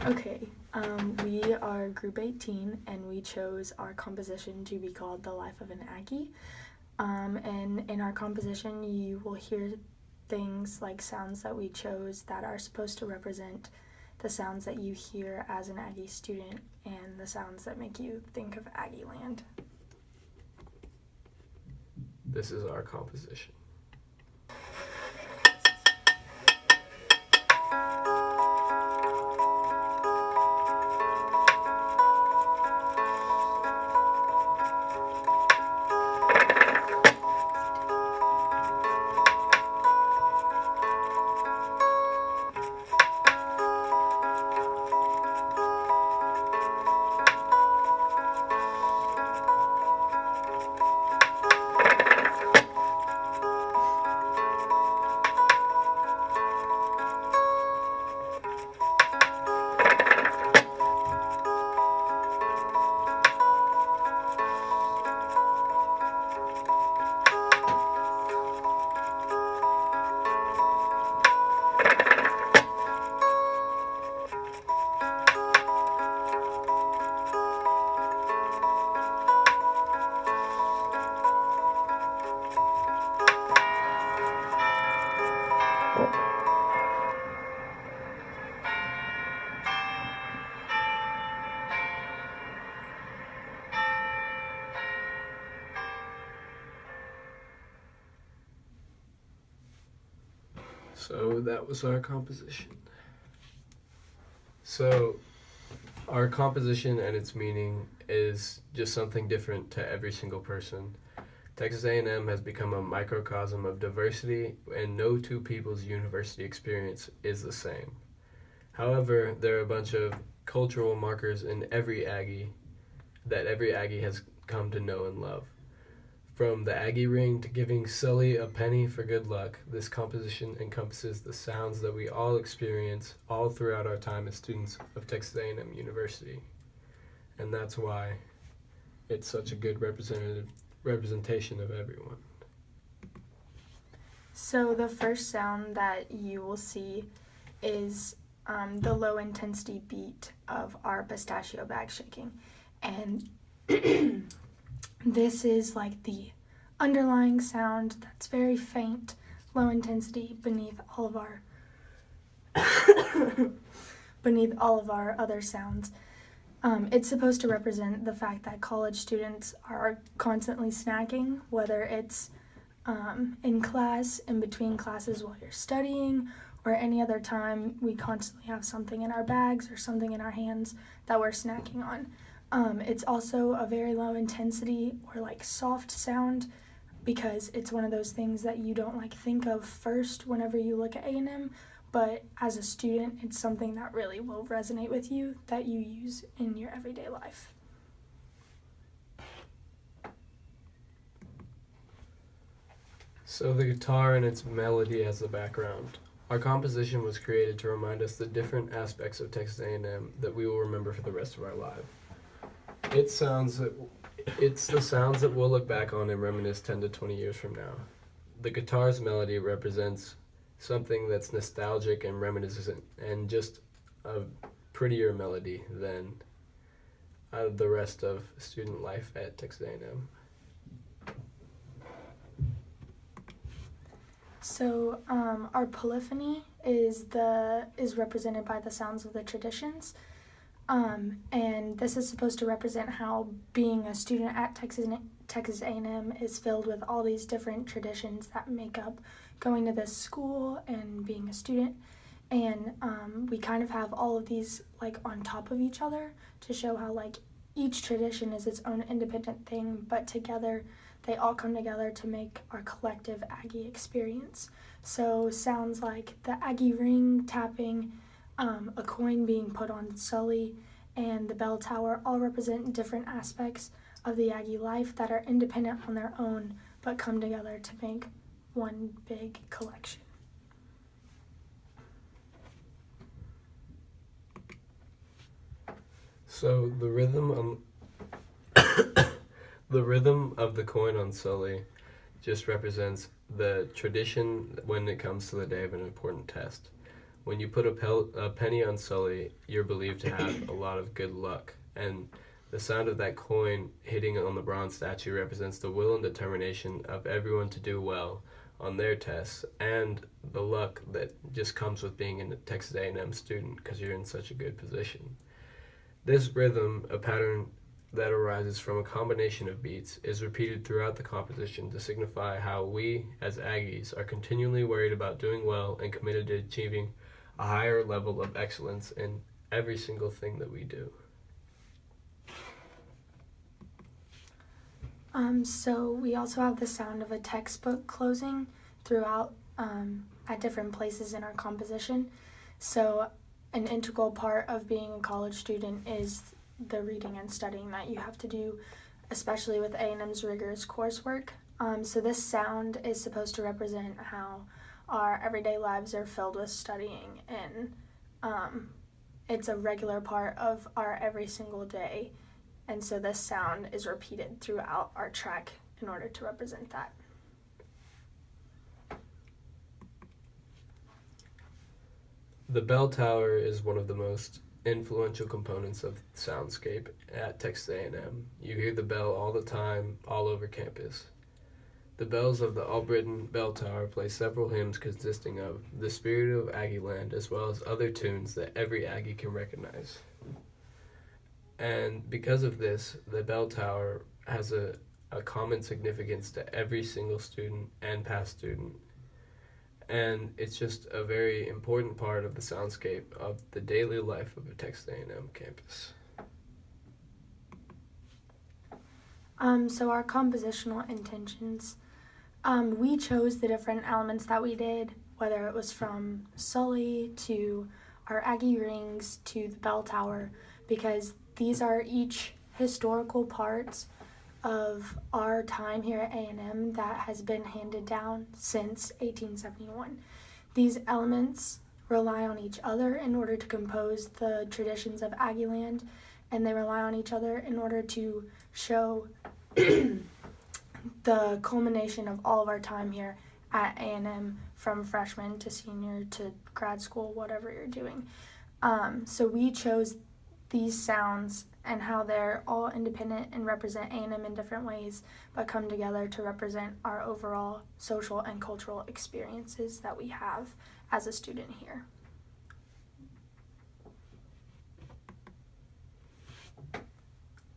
Okay, we are Group 18, and we chose our composition to be called The Life of an Aggie. And in our composition, you will hear things like sounds that we chose that are supposed to represent the sounds that you hear as an Aggie student and the sounds that make you think of Aggie Land. This is our composition. So that was our composition. So our composition and its meaning is just something different to every single person. Texas A&M has become a microcosm of diversity, and no two people's university experience is the same. However, there are a bunch of cultural markers in every Aggie that every Aggie has come to know and love. From the Aggie ring to giving Sully a penny for good luck, this composition encompasses the sounds that we all experience all throughout our time as students of Texas A&M University. And that's why it's such a good representation of everyone. So the first sound that you will see is the low intensity beat of our pistachio bag shaking. And this is like the underlying sound that's very faint, low intensity beneath all of our other sounds. It's supposed to represent the fact that college students are constantly snacking, whether it's in class, in between classes while you're studying, or any other time. We constantly have something in our bags or something in our hands that we're snacking on. It's also a very low intensity or like soft sound because it's one of those things that you don't like think of first whenever you look at A&M, but as a student, it's something that really will resonate with you that you use in your everyday life. So the guitar and its melody as the background. Our composition was created to remind us the different aspects of Texas A&M that we will remember for the rest of our lives. It's the sounds that we'll look back on and reminisce 10 to 20 years from now. The guitar's melody represents something that's nostalgic and reminiscent and just a prettier melody than the rest of student life at Texas A&M. So our polyphony is represented by the sounds of the traditions. And this is supposed to represent how being a student at Texas A&M is filled with all these different traditions that make up going to this school and being a student. And we kind of have all of these like on top of each other to show how like each tradition is its own independent thing, but together they all come together to make our collective Aggie experience. So sounds like the Aggie ring tapping, a coin being put on Sully, and the bell tower all represent different aspects of the Aggie life that are independent on their own but come together to make one big collection. So the rhythm of the coin on Sully just represents the tradition when it comes to the day of an important test. When you put a penny on Sully, you're believed to have a lot of good luck. And the sound of that coin hitting on the bronze statue represents the will and determination of everyone to do well on their tests, and the luck that just comes with being a Texas A&M student because you're in such a good position. This rhythm, a pattern that arises from a combination of beats, is repeated throughout the composition to signify how we, as Aggies, are continually worried about doing well and committed to achieving a higher level of excellence in every single thing that we do. So we also have the sound of a textbook closing throughout at different places in our composition. So an integral part of being a college student is the reading and studying that you have to do, especially with A&M's rigorous coursework. So this sound is supposed to represent how our everyday lives are filled with studying, and it's a regular part of our every single day. And so this sound is repeated throughout our track in order to represent that. The bell tower is one of the most influential components of soundscape at Texas A&M. You hear the bell all the time, all over campus. The bells of the Albritton Bell Tower play several hymns consisting of The Spirit of Aggieland, as well as other tunes that every Aggie can recognize. And because of this, the bell tower has a common significance to every single student and past student. And it's just a very important part of the soundscape of the daily life of a Texas A&M campus. So our compositional intentions, we chose the different elements that we did, whether it was from Sully to our Aggie rings to the bell tower, because these are each historical parts of our time here at A&M that has been handed down since 1871. These elements rely on each other in order to compose the traditions of Aggieland, and they rely on each other in order to show the culmination of all of our time here at A&M, from freshman to senior to grad school, whatever you're doing. So we chose these sounds and how they're all independent and represent A&M in different ways, but come together to represent our overall social and cultural experiences that we have as a student here.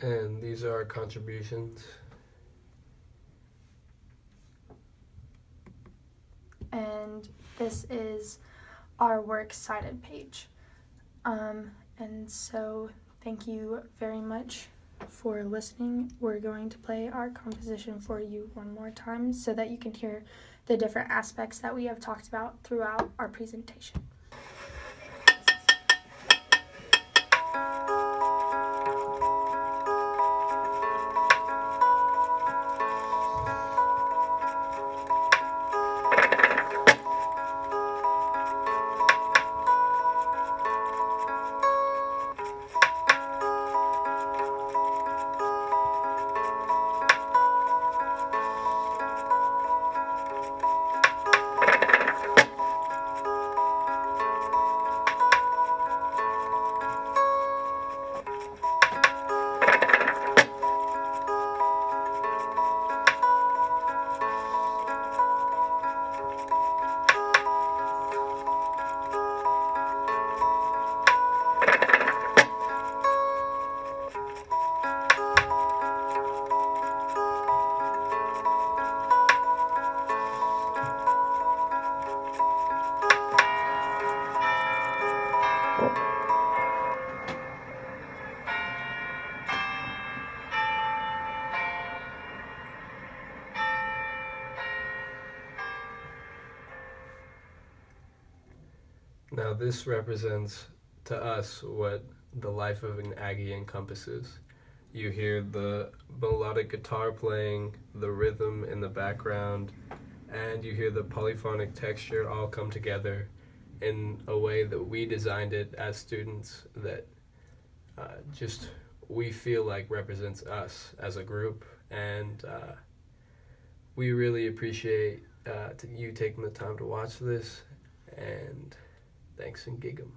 And these are our contributions. And this is our works cited page. And so thank you very much for listening. We're going to play our composition for you one more time so that you can hear the different aspects that we have talked about throughout our presentation. Now this represents to us what the life of an Aggie encompasses. You hear the melodic guitar playing, the rhythm in the background, and you hear the polyphonic texture all come together in a way that we designed it as students that just we feel like represents us as a group. And we really appreciate you taking the time to watch this, and Thanks and gig 'em.